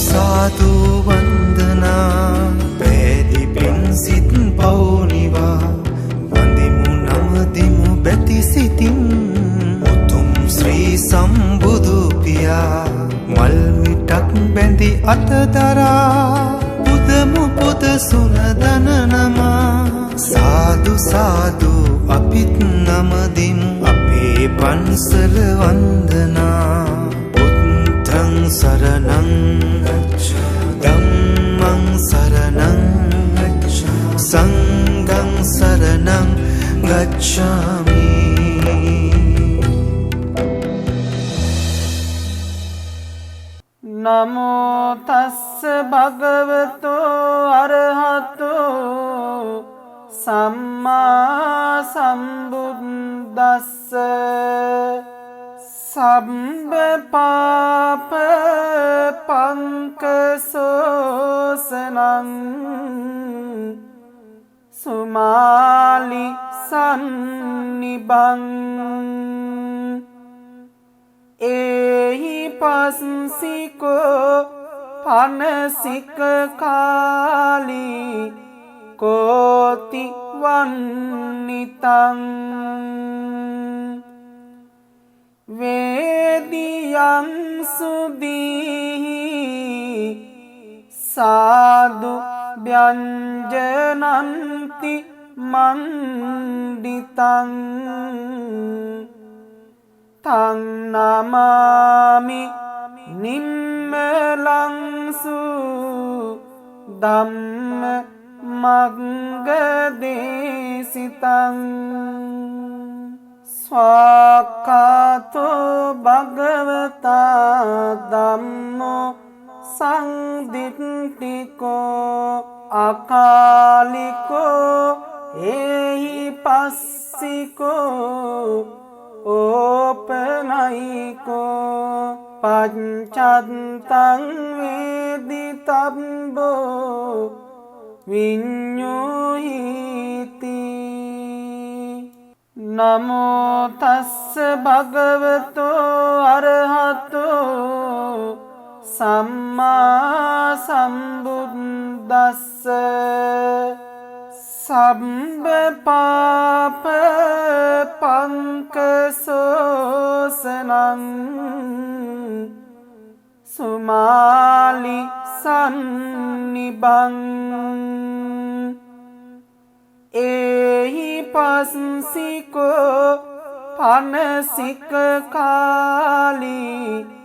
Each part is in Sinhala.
සාදු වන්දනා පැදි පින් සිත් පවුනිවා වඳිමු නමදිමු බැති සිතින් උතුම් ශ්‍රී සම්බුදු පියා මල් මිටක් බැඳි අතදරා පුදමු පුද සුනදන නමා සාදු සාදු අපිත් නමදිමු අපේ පන්සල වන්දනා බුද්ධං සරණං ධම්මං සරණං සංඝං සරණං ගච්ඡාමි. නමෝ තස්ස භගවතෝ අරහතෝ සම්මා සම්බුද්දස්ස සබ්බ පාප පංකසෝසනං සුමාලි සන්නිබං එහි පස්සිකෝ පනසික කාලී කෝති වන්නිතං වේදියං සුදීහි සාදු ව්‍යංජනන්ති මණ්ඩිතං තං නමාමි නිම්මලංසු ධම්ම මග්ගදේසිතං ස්වාක්ඛාතෝ භගවතා ධම්මෝ සංදිට්ඨිකෝ අකාලිකෝ එහි පස්සිකෝ ඕපනයිකෝ පංචත්තං වේදිතබ්බෝ විඤ්ඤුහිති. නමෝ තස්ස භගවතෝ අරහතෝ සම්මා සම්බුද්දස්ස සබ්බ පාප පංකසෝසනං සුමාලි සන්නිබං එහි පස්සිකෝ පනසික කාලී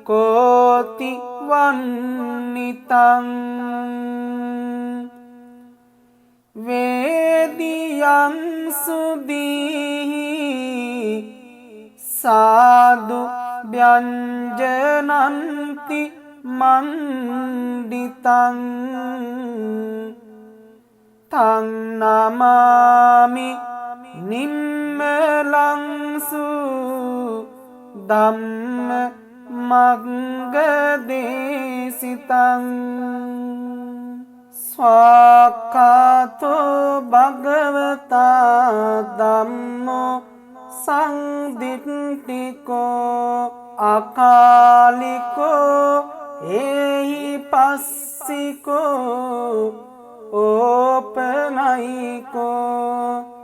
කෝති වන්නිතං වේදියං සුදීහි සාදු ව්‍යංජනන්ති මණ්ඩිතං තං නමාමි නිම්මලංසු ධම්ම මග්ගදේසිතං ස්වාක්ඛාතෝ භගවතා ධම්මෝ සංදිට්ඨිකෝ අකාලිකෝ එහි පස්සිකෝ ඕපනයිකෝ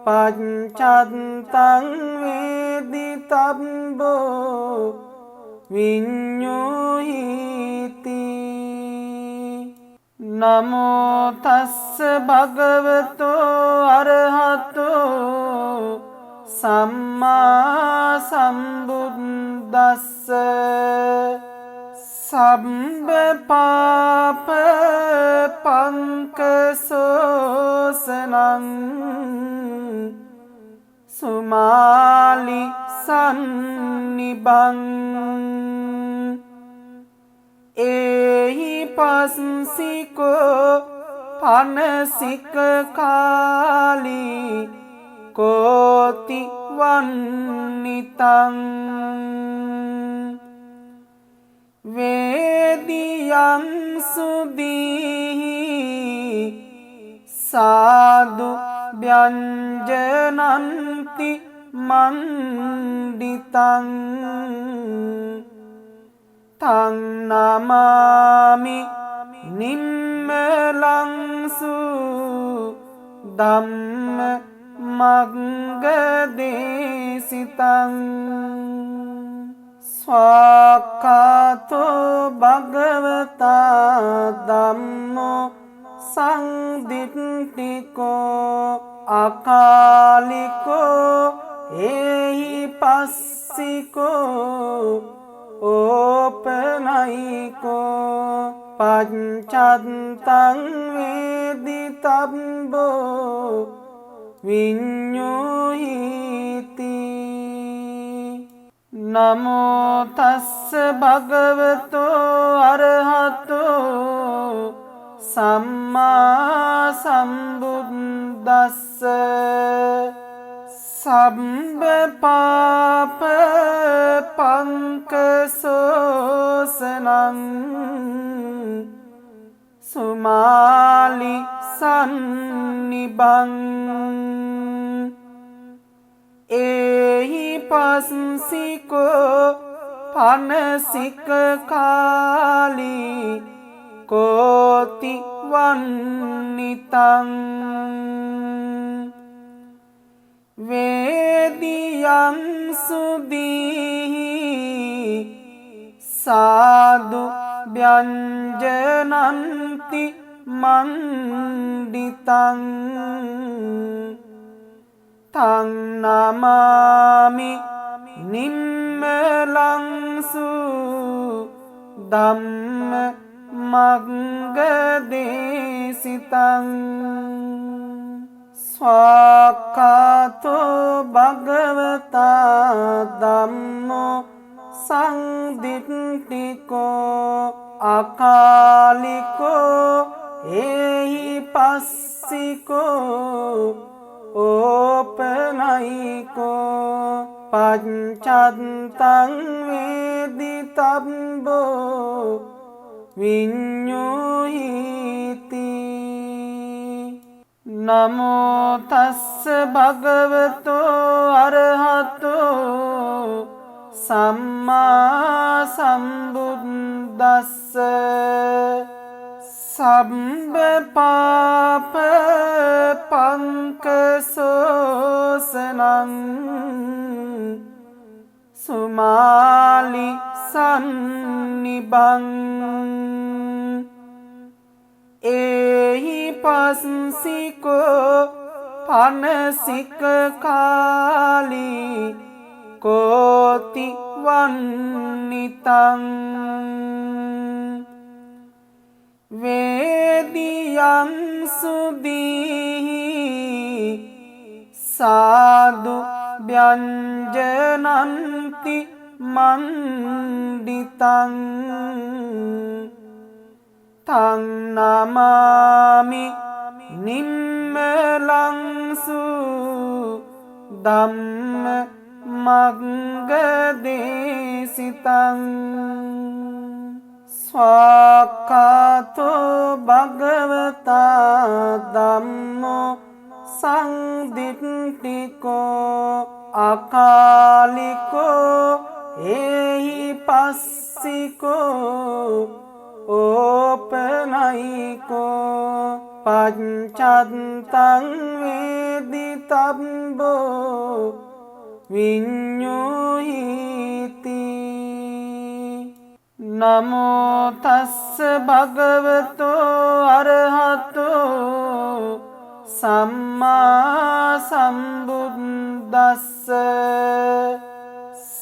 පංචත්තං වේදිතබ්බෝ විඤ්ඤුහිති. නමෝ තස්ස භගවතෝ අරහතෝ සම්මා සම්බුද්දස්ස සබ්බ පාප පංකසෝසනං සුමාලි සන්නිබං එහි පස්සිකෝ පනසික කාලී කෝති වන්නිතං වේදියං සුදීහි සාදු ව්‍යංජනන්ති මණ්ඩිතං තං නමාමි නිම්මලංසු ධම්ම මග්ග දේසිතං ස්වාක්ඛාතෝ භගවතා ධම්මෝ සංදිට්ඨිකෝ අකාලිකෝ ඒහි පස්සිකෝ ඕපනයිකෝ පච්චත්තං වේදිතබ්බෝ විඤ්ඤුහිති නමෝ තස්ස භගවතෝ අරහතෝ සම්මා සම්බුද්දස්ස සබ්බ පාප පංකසෝසනං සුමාලි සන්නිබං ඒහි පස්සිකෝ පනසික කාලී කෝති වන්නිතං වේදියං සුදීහි සාදු ව්‍යංජනන්ති මණ්ඩිතං තං නමාමි නිම්මලංසු ධම්ම මග්ග දේසිතං ස්වාක්ඛාතෝ භගවතා ධම්මෝ සංදිට්ඨිකෝ අකාලිකෝ ඒහි පස්සිකෝ ඕපනයිකෝ පච්චත්තං වේදිතබ්බෝ විඤ්ඤුහිති නමෝ තස්ස භගවතෝ අරහතෝ සම්මා සම්බුද්දස්ස සබ්බ පාප පංකසෝසනං සුමාලි සන්නිබං ඒහි පස්සිකෝ පනසික කාලී කෝති වන්නිතං වේදියං සුදීහි සාදු ව්‍යංජනන්ති මණ්ඩිතං තං නමාමි නිම්මලංසු ධම්ම මග්ග දේසිතං ස්වාක්ඛාතෝ භගවතා ධම්මෝ සංදිට්ඨිකෝ අකාලිකෝ ඒහි පස්සිකෝ ඕපනයිකෝ පච්චත්තං වේදිතබ්බෝ විඤ්ඤුහිති නමෝ තස්ස භගවතෝ අරහතෝ සම්මා සම්බුද්දස්ස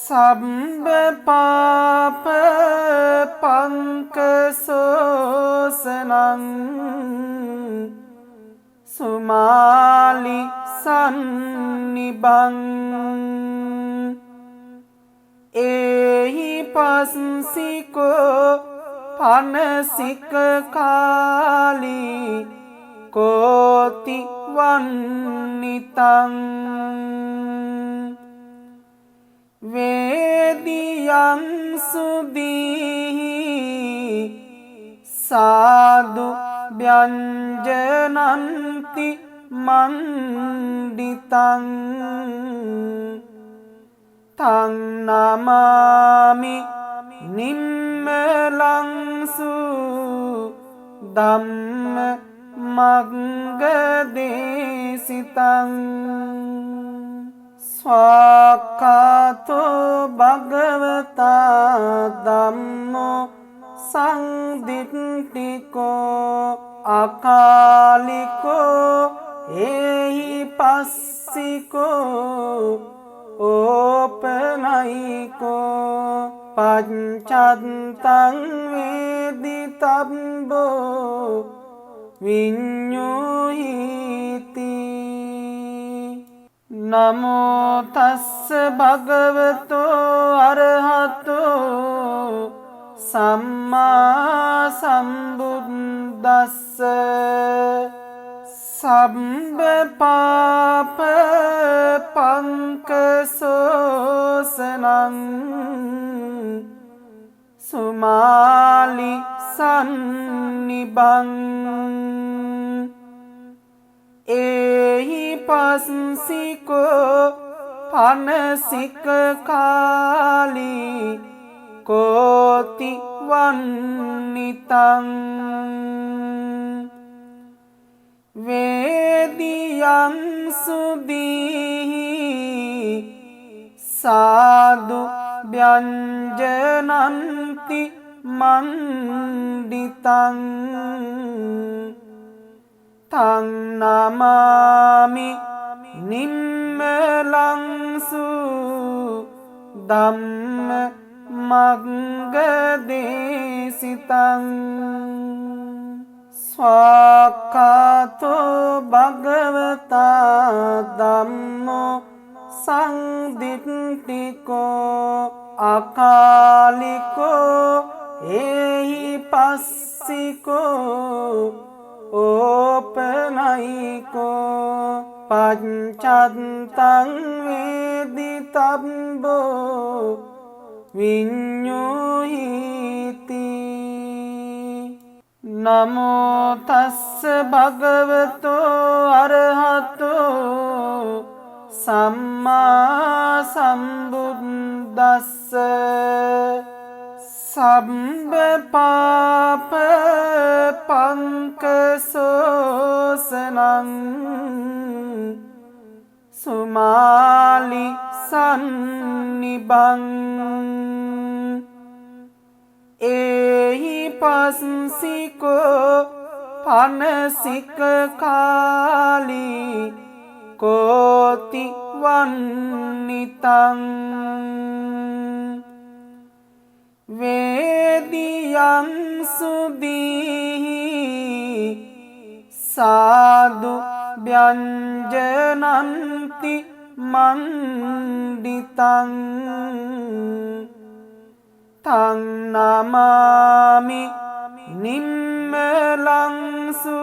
සබ්බ පාප පංකසෝසනං සුමාලි සන්නිබං ඒහි පස්සිකෝ පනසික කාලී කෝති වන්නිතං වේදියං සුදීහි සාදු ව්‍යංජනන්ති මණ්ඩිතං තං නමාමි නිම්ම නිම්මලංසු ධම්ම මග්ග දේශිතං ස්වාක්ඛාතෝ භගවතා ධම්මෝ සංදිට්ඨිකෝ අකාලිකෝ එහි පස්සිකෝ ඕපනයිකෝ පච්චත්තං වේදිතබ්බෝ විඤ්ඤුහිති නමෝ තස්ස භගවතෝ අරහතෝ සම්මා සම්බුද්දස්ස සබ්බ පාප පංකසෝසනං සුමාලි සන්නිබං එහි පස්සිකෝ පනසික කාලී කෝති වන්නිතං වේදියං සුදීහි සාදු ව්‍යංජනන්ති මණ්ඩිතං තං නමාමි නිම්මලංසු ධම්ම මග්ග දේශිතං ස්වාක්ඛාතෝ භගවතා ධම්මෝ සංදිට්ඨිකෝ අකාලිකෝ එහි පස්සිකෝ ඕපනයිකෝ පච්චත්තං වේදිතබ්බෝ විඤ්ඤුහිති නමෝ තස්ස භගවතෝ අරහතෝ සම්මා සම්බුද්දස්ස සබ්බ පාප පංකසෝසනං සුමාලි සන්නිබං එහි පස්සිකෝ පනසික කාලී කෝති වන්නිතං වේදියං සුදීහි සාදු ව්‍යංජනන්ති මණ්ඩිතං තං නමාමි නිම්මලංසු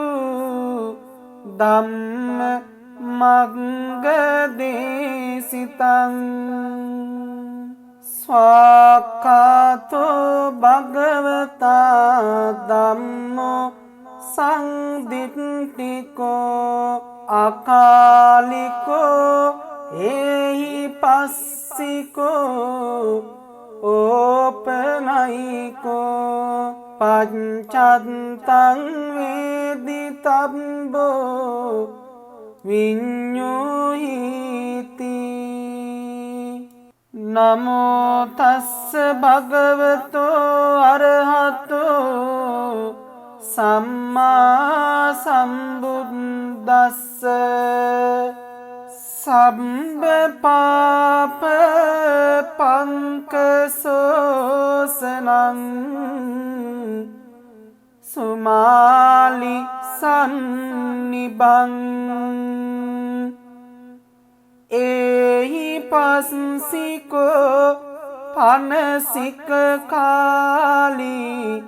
ධම්ම මග්ග දේශිතං ස්වාක්ඛාතෝ භගවතා ධම්මෝ සංදිට්ඨිකෝ අකාලිකෝ එහි පස්සිකෝ ඕපනයිකෝ පච්චත්තං වේදිතබ්බෝ විඤ්ඤුහිති නමෝ තස්ස භගවතෝ අරහතෝ සම්මා සම්බුද්දස්ස සබ්බ පාප පංකසෝසනං සුමාලි සන්නිබං එහි පස්සිකෝ පනසික කාලී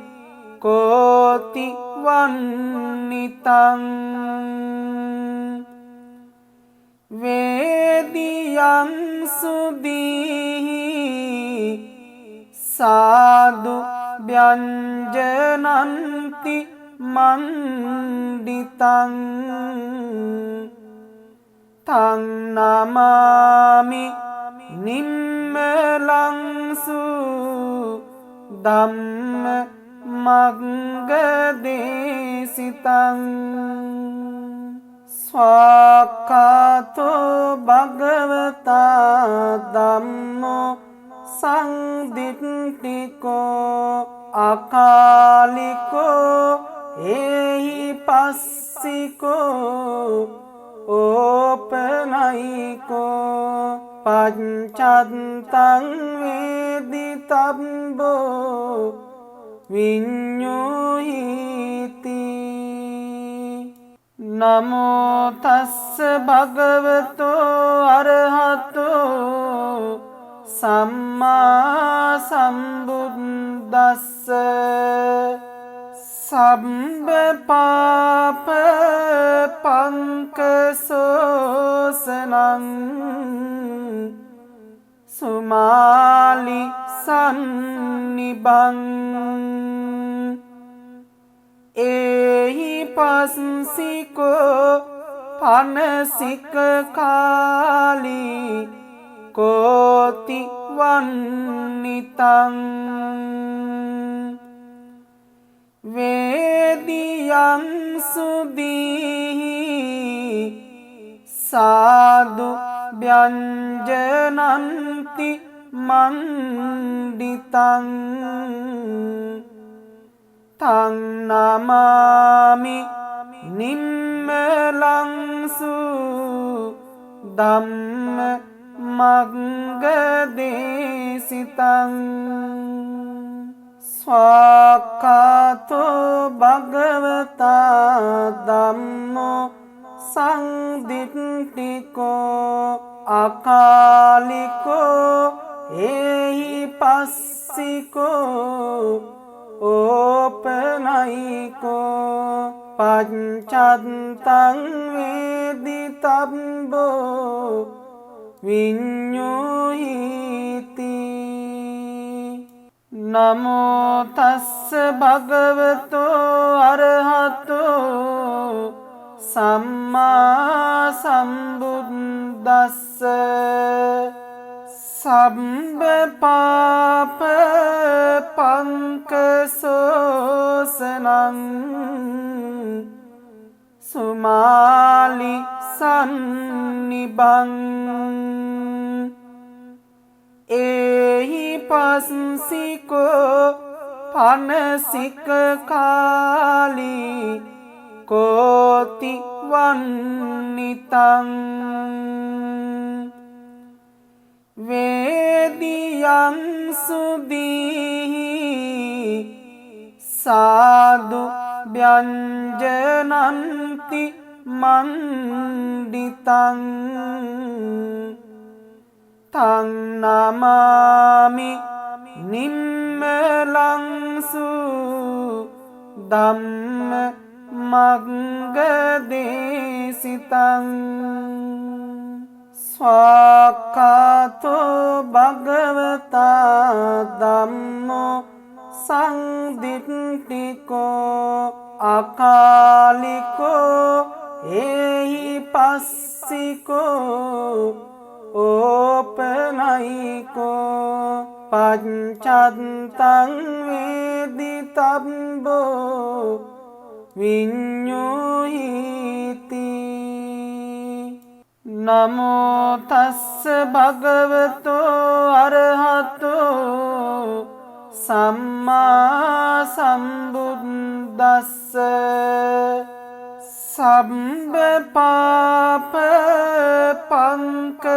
කෝති වන්නිතං වේදියං සුදීහි සාදු ව්‍යංජනන්ති මණ්ඩිතං තං නමාමි නිම්මලංසු ධම්ම මග්ග දේසිතං ස්වාක්ඛාතෝ භගවතා ධම්මෝ සංදිට්ඨිකෝ අකාලිකෝ ඒහි පස්සිකෝ ඕපනයිකෝ පංචත්තං වේදිතබ්බෝ විඤ්ඤුහිති නමෝ තස්ස භගවතෝ අරහතෝ සම්මා සම්බුද්දස්ස සම්බ පාප පංකසෝසනං සුමාලි සන්නිබං ඒහි පස්සිකෝ පනසික කාලී කෝති වන්නිතං වේදියං සුදීහි සාදු ව්‍යංජනන්ති මණ්ඩිතං තං නමාමි නිම්මලංසු ධම්ම මග්ග දේසිතං ස්වාක්ඛාතෝ භගවතා ධම්මෝ සංදිට්ඨිකෝ අකාලිකෝ ඒහි පස්සිකෝ ඕපනයිකෝ පංචත්තං වේදිතබ්බෝ විඤ්ඤුහිති නමෝ තස්ස භගවතෝ අරහතෝ සම්මා සම්බුද්දස්ස සම්බ පාප පංකසෝසනං සුමාලි සන්නිබං ඒහි පස්සිකෝ පනසික කාලී කෝති වන්නිතං වේදියං සුදීහි සාදු ව්‍යංජනන්ති මණ්ඩිතං තං නමාමි නිම්මලංසු ධම්ම මග්ග දේසිතං ස්වාක්ඛාතෝ භගවතා ධම්මෝ සංදිට්ඨිකෝ අකාලිකෝ ඒහි පස්සිකෝ ඕපනයිකෝ පංචත්තං වේදිතබ්බෝ විඤ්ඤුහිති නමෝ තස්ස භගවතෝ අරහතෝ සම්මා සම්බුද්දස්ස සම්බ පාප පංකසෝසනං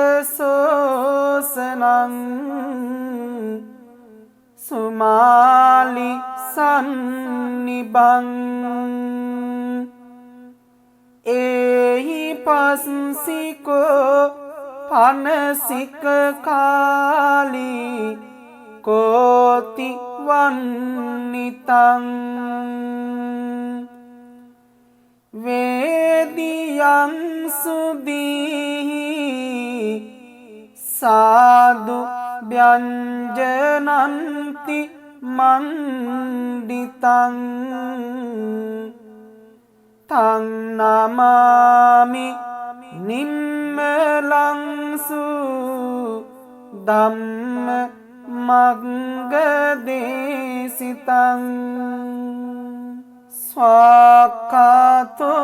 සුමාලි සන්නිබං ඒහි පස්සිකෝ පනසික කාලී කෝති වන්නිතං වේදියං සුදීහි සාදු ව්‍යංජනන්ති මණ්ඩිතං තං නමාමි නිම්මලංසු ධම්ම මග්ගදේශිතං ස්වාක්ඛාතෝ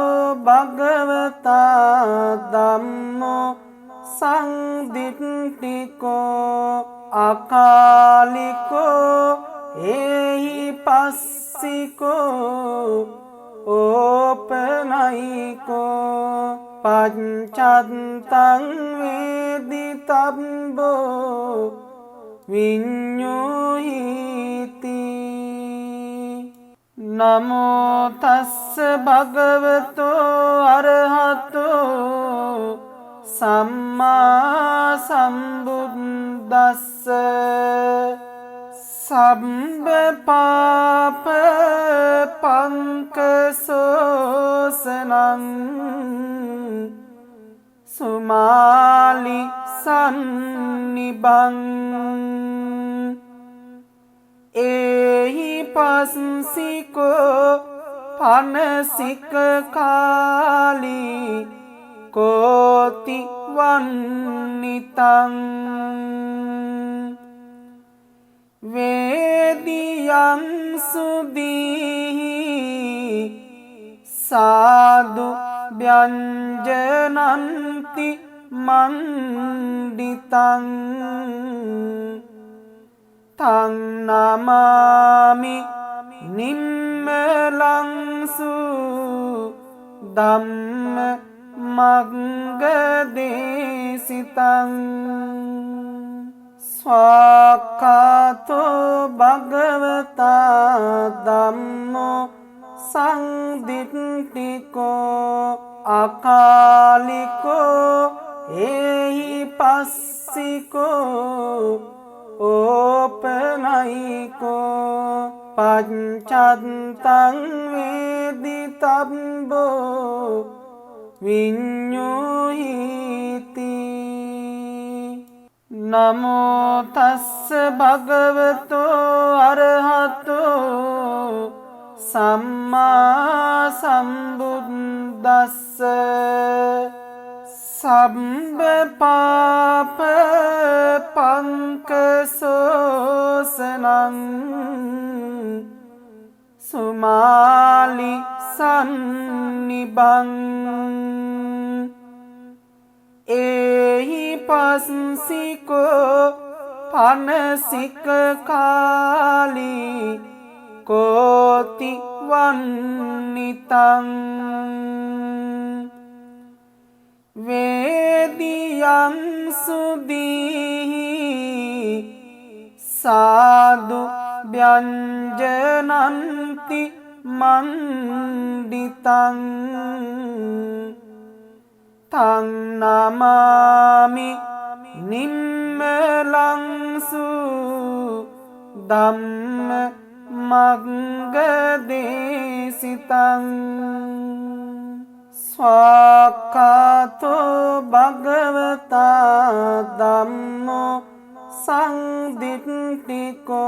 භගවතා ධම්මෝ සංදිට්ඨිකෝ අකාලිකෝ ඒහි පස්සිකෝ ඕපනයිකෝ පච්චත්තං වේදිතබ්බෝ විඤ්ඤුහිති නමෝ තස්ස භගවතෝ අරහතෝ සම්මා සම්බුද්දස්ස සබ්බ පාප පංකසෝසනං සුමාලි සන්නිබං ඒහි පස්සිකෝ පනසික කාලී කෝති වන්නිතං වේදියං සුදීහි සාදු ව්‍යංජනන්ති මණ්ඩිතං තං නමාමි නිම්මලංසු ධම්ම මග්ගදේශිතං ස්වාක්ඛාතෝ භගවතා ධම්මෝ සංදිට්ඨිකෝ අකාලිකෝ ඒහි පස්සිකෝ ඕපනයිකෝ පච්චත්තං වේදිතබ්බෝ විඤ්ඤුහිති නමෝ තස්ස භගවතෝ අරහතෝ සම්මා සම්බුද්දස්ස සබ්බ පාප පංකසෝසනං සුමාලි සන්නිබං ඒහි පස්සිකෝ පනසික කාලී කෝති වන්නිතං වේදියං සුදීහි සාදු ව්‍යංජනන්ති මණ්ඩිතං තං නමාමි නිම්මලංසු ධම්ම මග්ගදේශිතං ස්වාක්ඛාතෝ භගවතා ධම්මෝ සංදිට්ඨිකෝ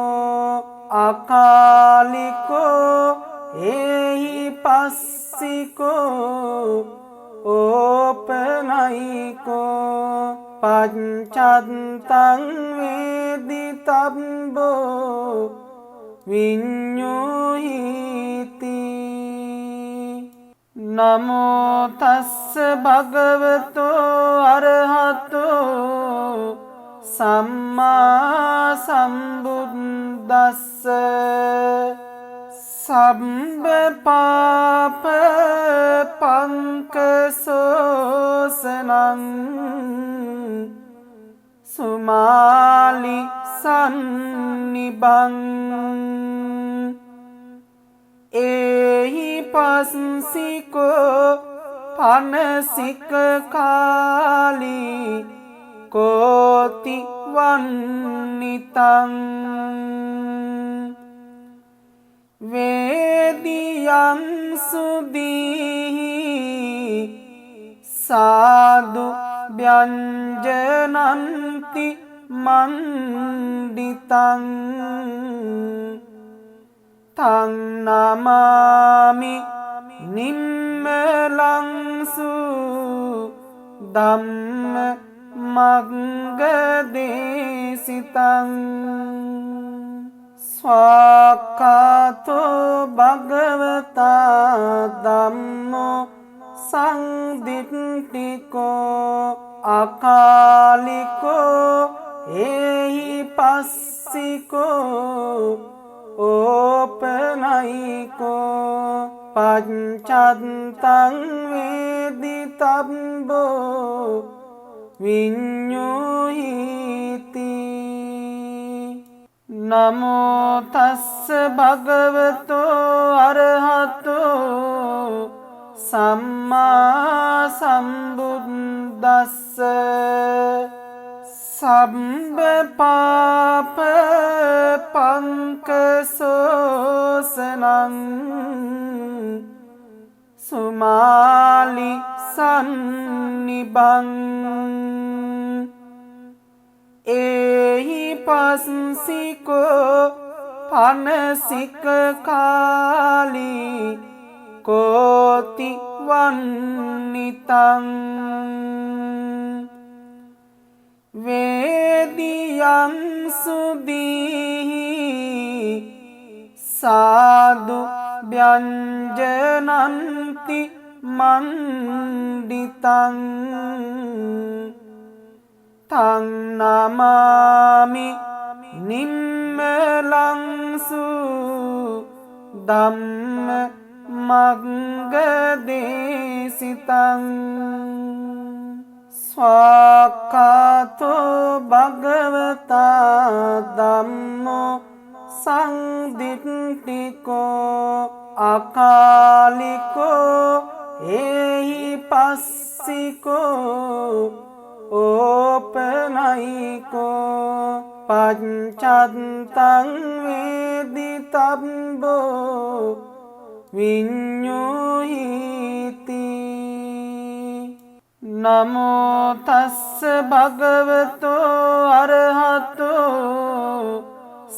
අකාලිකෝ ඒහි පස්සිකෝ ඕපනයිකෝ පච්චත්තං වේදිතබ්බෝ විඤ්ඤුහිති නමෝ තස්ස භගවතෝ අරහතෝ සම්මා සම්බුද්දස්ස සබ්බ පාප පංකසෝසනං සුමාලි සන්නිබං ඒහි පස්සිකෝ පනසික කාලී කෝති වන්නිතං වේදියං සුදීහි සාදු ව්‍යංජනන්ති මණ්ඩිතං තං නමාමි නිම්මලංසු ධම්ම මග්ගදේශිතං ස්වාක්ඛාතෝ භගවතා ධම්මෝ සංදිට්ඨිකෝ අකාලිකෝ ඒහි පස්සිකෝ ඕපනයිකෝ පච්චත්තං වේදිතබ්බෝ විඤ්ඤුහිති නමෝ තස්ස භගවතෝ අරහතෝ සම්මා සම්බුද්දස්ස සම්බ පාප පංකසෝසනං සුමාලි සන්නිබං ඒහි පස්සිකෝ පනසික කාලී කෝති වන්නිතං වේදියං සුදීහි සාදු ව්‍යංජනන්ති මණ්ඩිතං තං නමාමි නිම්මලංසු ධම්ම මග්ගදේශිතං ස්වාක්ඛාතෝ භගවතා ධම්මෝ සංදිට්ඨිකෝ අකාලිකෝ ඒහි පස්සිකෝ ඕපනයිකෝ පච්චත්තං වේදිතබ්බෝ විඤ්ඤුහිති නමෝ තස්ස භගවතෝ අරහතෝ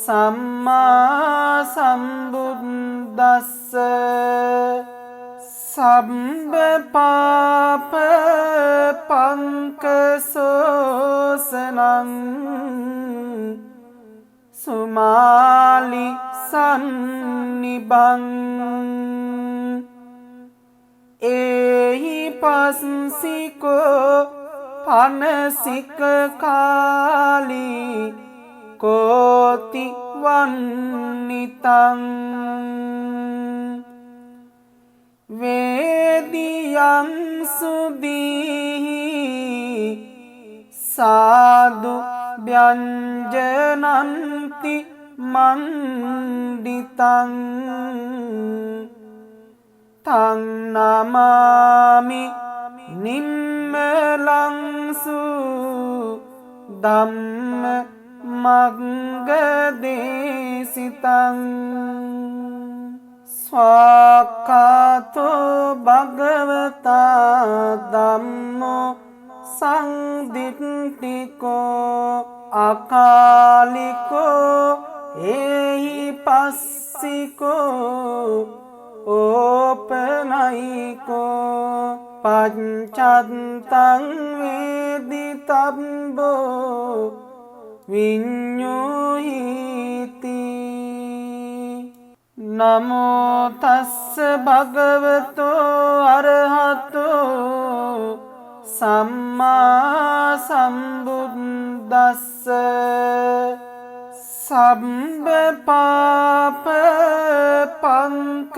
සම්මා සම්බුද්දස්ස සම්බ පාප පංකසෝසනං සුමාලි සන්නිබං ඒහි පස්සිකෝ පනසික කාලී කෝති වන්නිතං වේදියං සුදීහි සාදු ව්‍යංජනන්ති මණ්ඩිතං තං නමාමි නිම්මලංසු ධම්ම මග්ගදේශිතං ස්වාක්ඛාතෝ භගවතා ධම්මෝ සංදිට්ඨිකෝ අකාලිකෝ ඒහි පස්සිකෝ ඕපනයිකෝ පච්චත්තං වේදිතබ්බෝ විඤ්ඤුහිති නමෝ තස්ස භගවතෝ අරහතෝ සම්මා සම්බුද්දස්ස සම්බ පාප පංකසෝසනං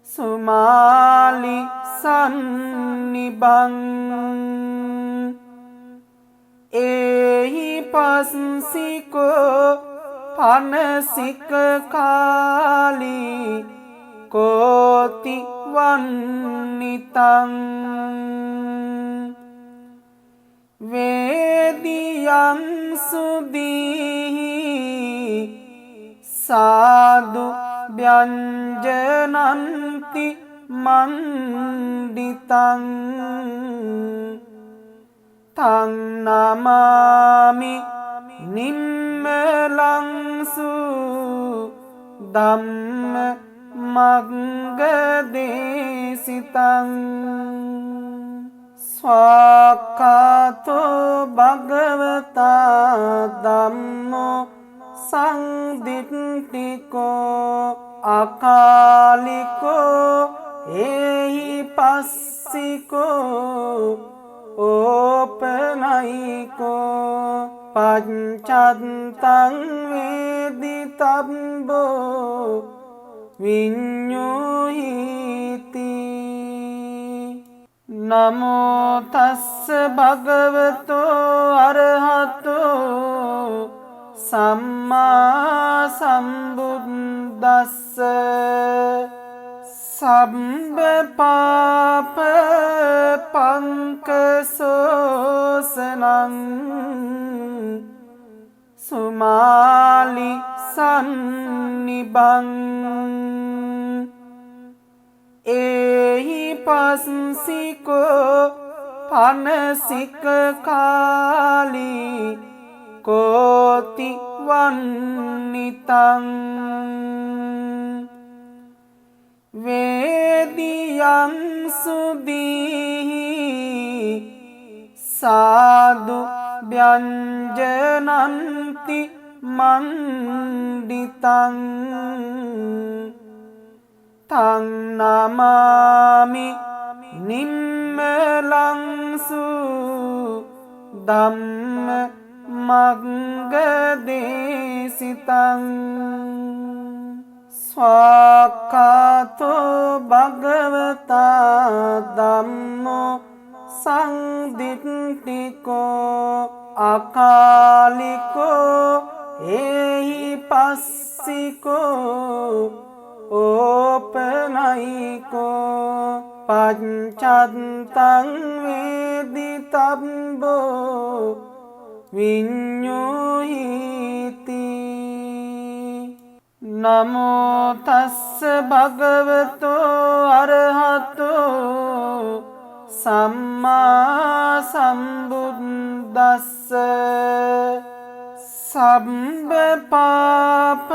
සුමාලි සන්නිබං ඒහි පස්සිකෝ පනසික කාලී කෝති වන්නිතං වේදියං සුදීහි සාදු ව්‍යංජනන්ති මණ්ඩිතං තං නමාමි නිම්මලංසු ධම්ම මග්ගදේශිතං ස්වාක්ඛාතෝ භගවතා ධම්මෝ සංදිට්ඨිකෝ අකාලිකෝ ඒහි පස්සිකෝ ඕපනයිකෝ පච්චත්තං වේදිතබ්බෝ විඤ්ඤෝහිති නමෝ තස්ස භගවතෝ අරහතෝ සම්මා සම්බුද්දස්ස සබ්බ පාප පංකසෝසනං සුමාලි සන්නිබං ඒහි පස්සිකෝ පනසික කාලී කෝති වන්නිතං වේදියං සුදීහි සාදු ව්‍යංජනන්ති මණ්ඩිතං තං නමාමි නිම්මලංසු ධම්ම මග්ගදේශිතං ස්වාක්ඛාතෝ භගවතා ධම්මෝ සංදිට්ඨිකෝ අකාලිකෝ ඒහි පස්සිකෝ ඕපනයිකෝ පච්චත්තං වේදිතබ්බෝ විඤ්ඤෝහිති නමෝ තස්ස භගවතෝ අරහතෝ සම්මා සම්බුද්දස්ස සබ්බ පාප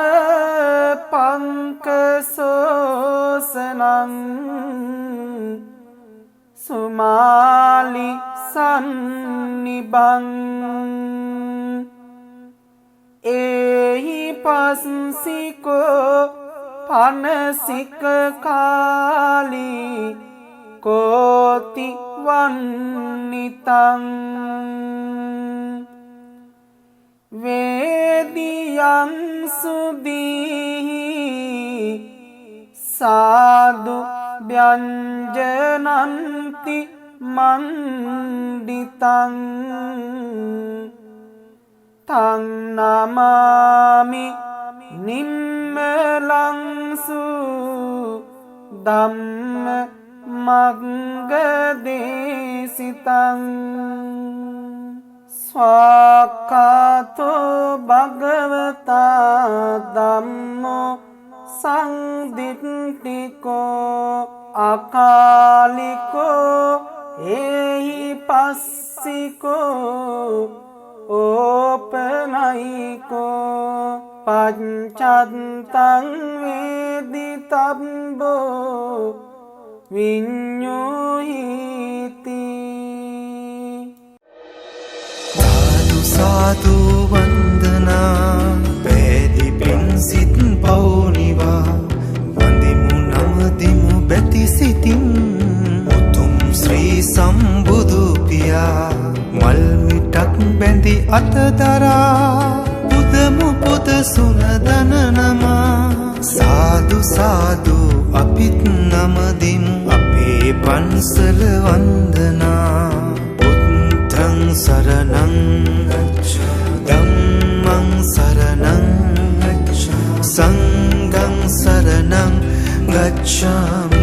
පංකසෝසනං සුමාලි සන්නිබං ඒහි පස්සිකෝ පනසික කාලී කෝති වන්නිතං වේදියං සුදීහි සාදු ව්‍යංජනන්ති මණ්ඩිතං තං නමාමි නිම්මලංසු ධම්ම මග්ගදේශිතං ස්වාක්ඛාතෝ භගවතා ධම්මෝ සංදිට්ඨිකෝ අකාලිකෝ ඒහි පස්සිකෝ ඕපනයිකෝ පච්චත්තං වේදිතබ්බෝ විඤ්ඤෝහිති සාදු සාදු වන්දනා පෙදි පින් සිත් පෞනිවා වන්දිමු නමදිමු බැති සිතින් උතුම් ශ්‍රී සම්බුදු පියා මල් මිටක් බැඳි අතදරා පුදමු පුද සුනදන නමා සාදු සාදු අපිත් නමදිමු අපේ පන්සල වන්දනා බුද්ධං සරණං ධම්මං සරණං සංඝං සරණං ගච්ඡාමි